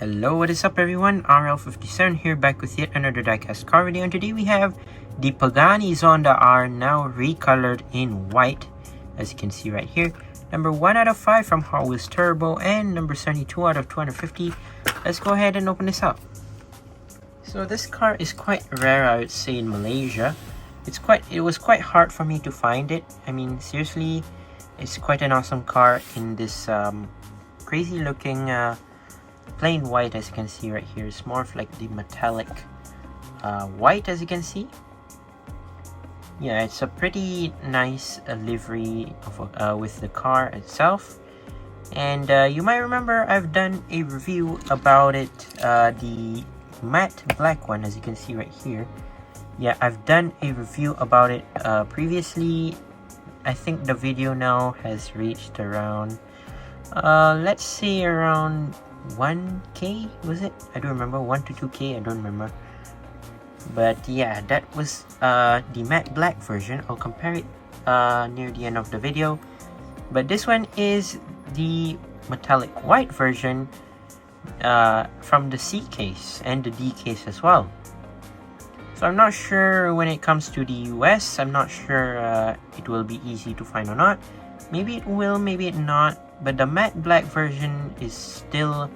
Hello, what is up everyone? RL57 here, back with yet another diecast car video, and today we have the Pagani Zonda R, now recolored in white, as you can see right here. Number 1 out of 5 from Hotwheels Turbo, and number 72 out of 250. Let's go ahead and open this up. So this car is quite rare, I would say, in Malaysia. It was quite hard for me to find it. I mean, seriously, it's quite an awesome car in this crazy looking plain white, as you can see right here. It's more of like the metallic white, as you can see. Yeah, it's a pretty nice livery of, with the car itself. And you might remember I've done a review about it, the matte black one, as you can see right here. Yeah, I've done a review about it previously. I think the video now has reached around, let's say around 1k, was it? I don't remember, 1 to 2k, I don't remember. But yeah, that was the matte black version. I'll compare it near the end of the video. But this one is the metallic white version from the C case and the D case as well. So I'm not sure when it comes to the US, I'm not sure it will be easy to find or not. Maybe it will, maybe it not. But the matte black version is still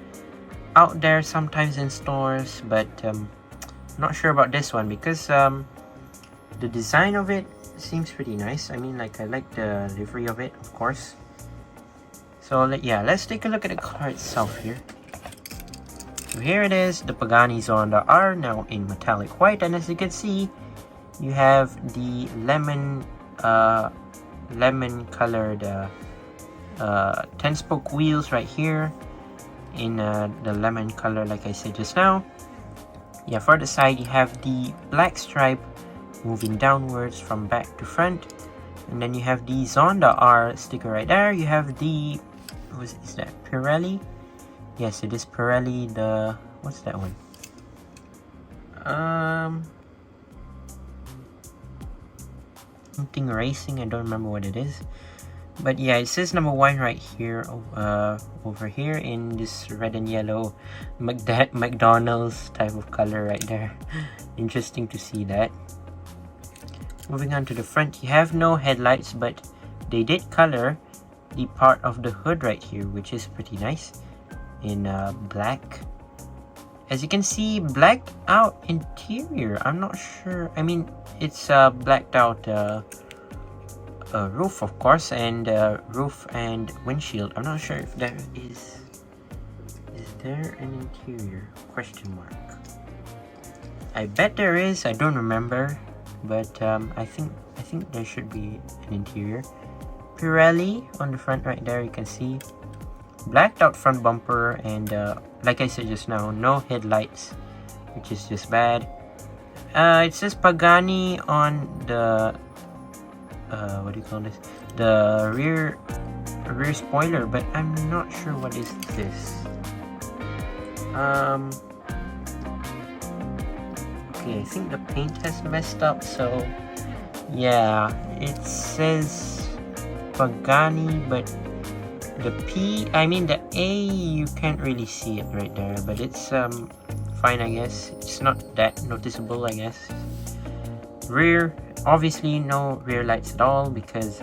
out there sometimes in stores, but not sure about this one because the design of it seems pretty nice. I mean, like, I like the livery of it, of course. So yeah, let's take a look at the car itself here. So here it is, the Pagani Zonda R, now in metallic white, and as you can see, you have the lemon colored 10-spoke wheels right here in the lemon color, like I said just now. Yeah, for the side you have the black stripe moving downwards from back to front, and then you have the Zonda R sticker right there. You have the, is that Pirelli? Yes, it is Pirelli. The, what's that one? Something racing, I don't remember what it is. But yeah, it says number 1 right here, over here in this red and yellow McDonald's type of color right there. Interesting to see that. Moving on to the front, you have no headlights, but they did color the part of the hood right here, which is pretty nice, in black. As you can see, blacked out interior. I'm not sure. I mean, it's blacked out roof, of course, and roof and windshield. I'm not sure if there is there an interior, question mark. I bet there is, I don't remember, but I think there should be an interior. Pirelli on the front right there, you can see. Blacked out front bumper, and like I said just now, no headlights, which is just bad. It says Pagani on the what do you call this, the rear spoiler, but I'm not sure what is this. Okay, I think the paint has messed up, so yeah, it says Pagani, but the the A, you can't really see it right there, but it's fine, I guess. It's not that noticeable, I guess. Rear, obviously no rear lights at all, because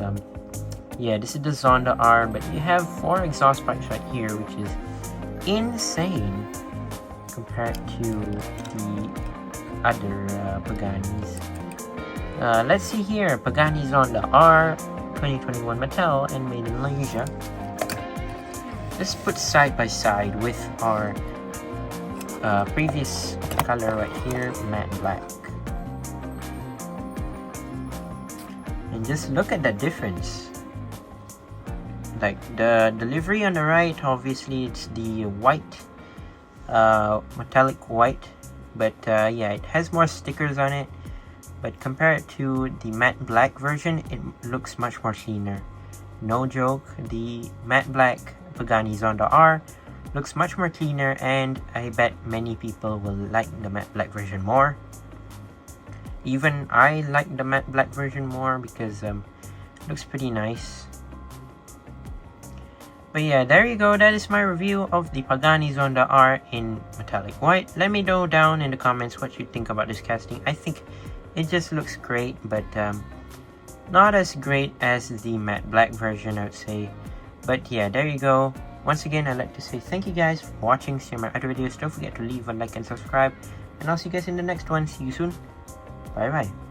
yeah, this is the Zonda R, but you have 4 exhaust pipes right here, which is insane compared to the other Paganis. Let's see here, Pagani Zonda R 2021 Mattel and made in Malaysia. Let's put side by side with our previous color right here, matte black. And just look at the difference. Like the livery on the right, obviously it's the white, metallic white, but yeah, it has more stickers on it. But compared to the matte black version, it looks much more cleaner. No joke, the matte black Pagani Zonda R looks much more cleaner, and I bet many people will like the matte black version more. Even I like the matte black version more because it looks pretty nice. But yeah, there you go. That is my review of the Pagani Zonda R in metallic white. Let me know down in the comments what you think about this casting. I think it just looks great, but not as great as the matte black version, I would say. But yeah, there you go. Once again, I'd like to say thank you guys for watching. See my other videos. Don't forget to leave a like and subscribe. And I'll see you guys in the next one. See you soon. Bye bye.